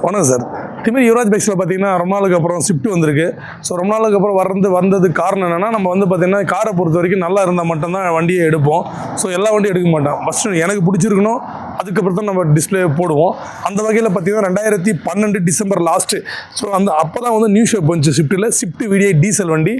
வணக்கம் சார். இதுமாதிரி யுவராஜ் பைக்ஸில் பார்த்தீங்கன்னா ரொம்ப நாளுக்கு அப்புறம் ஷிஃப்ட் வந்திருக்கு. ஸோ ரொம்ப நாளுக்கு அப்புறம் வந்ததுக்கு காரணம் என்னென்னா, நம்ம வந்து பார்த்தீங்கன்னா காரை பொறுத்த வரைக்கும் நல்லா இருந்தால் மட்டும்தான் வண்டியை எடுப்போம். ஸோ எல்லா வண்டியும் எடுக்க மாட்டோம். ஃபஸ்ட்டு எனக்கு பிடிச்சிருக்கணும், அதுக்கப்புறம் தான் நம்ம டிஸ்பிளே போடுவோம். அந்த வகையில் பார்த்தீங்கன்னா 2012 டிசம்பர் லாஸ்ட்டு. ஸோ அப்போ தான் வந்து நியூ ஷேப் வந்துச்சு ஷிஃப்ட்டில். ஷிஃப்ட் VDI டீசல் வண்டி.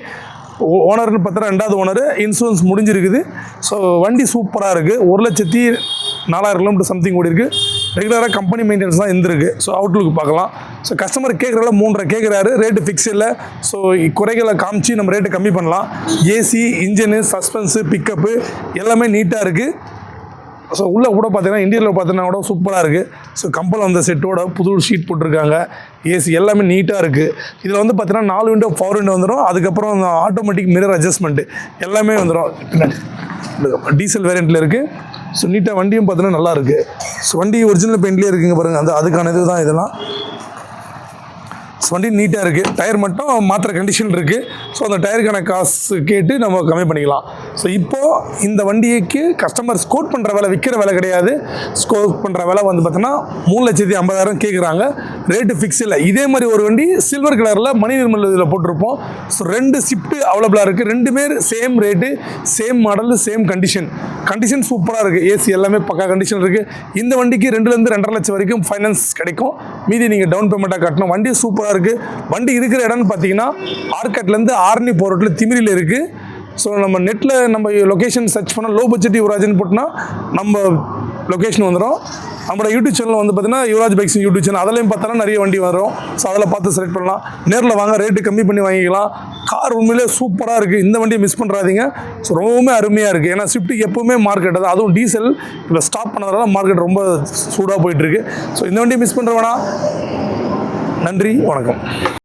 ஓனர்னு பார்த்தா 2வது ஓனர், இன்சூரன்ஸ் முடிஞ்சிருக்குது. ஸோ வண்டி சூப்பராக இருக்குது. 1,04,000 கிலோமீட்டர் சம்திங் ஓடி இருக்குது. ரெகுலராக கம்பெனி மெயின்டெனன்ஸ் தான் இருந்திருக்கு. ஸோ அவுட்லுக் பார்க்கலாம். ஸோ கஸ்டமர் கேட்குறதுல 3.5 கேட்குறாரு. ரேட்டு ஃபிக்ஸ் இல்லை. ஸோ குறைகளை காமிச்சு நம்ம ரேட்டு கம்மி பண்ணலாம். ஏசி, இன்ஜினு, சஸ்பென்ஸு, பிக்கப்பு எல்லாமே நீட்டாக இருக்குது. ஸோ உள்ளே கூட பார்த்தீங்கன்னா இன்டீரியரில் பார்த்தீங்கன்னா கூட சூப்பராக இருக்குது. ஸோ கம்பல் வந்த செட்டோட புது ஷீட் போட்டிருக்காங்க. ஏசி எல்லாமே நீட்டாக இருக்குது. இதில் வந்து பார்த்தீங்கன்னா 4 விண்டோ பவர் விண்டோ வந்துடும். அதுக்கப்புறம் ஆட்டோமேட்டிக் மிரர் அட்ஜஸ்ட்மெண்ட்டு எல்லாமே வந்துடும். டீசல் வேரியண்ட்டில் இருக்குது. ஸோ நீட்டாக வண்டியும் பார்த்தீங்கன்னா நல்லா இருக்குது. ஸோ வண்டி ஒரிஜினல் பெயிண்ட்லேயே இருக்குங்க பாருங்கள். அதுக்கான இது தான் இதெல்லாம். வண்டி நீட்டாக இருக்குது. டயர் மட்டும் மாத்திர கண்டிஷன் இருக்குது. ஸோ அந்த டயருக்கான காசு கேட்டு நம்ம கம்மி பண்ணிக்கலாம். ஸோ இப்போது இந்த வண்டிக்கு கஸ்டமர்ஸ் கோட் பண்ணுற விலை, விற்கிற விலை கிடையாது. கோட் பண்ணுற விலை வந்து பார்த்தோன்னா 3,50,000 கேட்குறாங்க. ரேட்டு ஃபிக்ஸ் இல்லை. இதே மாதிரி ஒரு வண்டி சில்வர் கலரில் மணி நிர்மல் இதில் போட்டிருப்போம். ஸோ 2 ஷிஃப்ட் அவைலபிளாக இருக்குது. 2மே same rate, same model, same condition சூப்பராக இருக்குது. ஏசி எல்லாமே பக்கா கண்டிஷன் இருக்குது. இந்த வண்டிக்கு 2,000,000 2,50,000 லட்சம் வரைக்கும் ஃபைனான்ஸ் கிடைக்கும். மீதி நீங்கள் டவுன் பேமெண்ட்டாக கட்டணும். வண்டி சூப்பராக இருக்குது. வண்டி இருக்கிற இடம்னு பார்த்தீங்கன்னா ஆர்கட்லேருந்து ஆர்னி போகிற ரோட்டில் திமிரியில் இருக்குது. ஸோ நம்ம நெட்டில் நம்ம லொக்கேஷன் சர்ச் பண்ணால் லோ பட்ஜெட் யுவராஜ்னு போட்டோன்னா நம்ம லொக்கேஷன் வந்துடும். நம்மளோட யூடியூப் சேனல் வந்து பார்த்தீங்கன்னா யுவராஜ் பைக்ஸ் யூடியூப் சேனல், அதிலையும் பார்த்தாலும் நிறைய வண்டி வரும். ஸோ அதில் பார்த்து செலக்ட் பண்ணலாம். நேரில் வாங்க, ரேட்டு கம்மி பண்ணி வாங்கிக்கலாம். கார் உண்மையிலே சூப்பராக இருக்குது. இந்த வண்டியை மிஸ் பண்ணுறாதீங்க. ஸோ ரொம்பவுமே அருமையாக இருக்குது. ஏன்னா ஷிஃப்ட்டுக்கு எப்போவுமே மார்க்கெட் அது, அதுவும் டீசல் இப்போ ஸ்டாப் பண்ணதுனால மார்க்கெட் ரொம்ப சூடாக போயிட்டுருக்கு. ஸோ இந்த வண்டியை மிஸ் பண்ணுற வேணாம். நன்றி, வணக்கம்.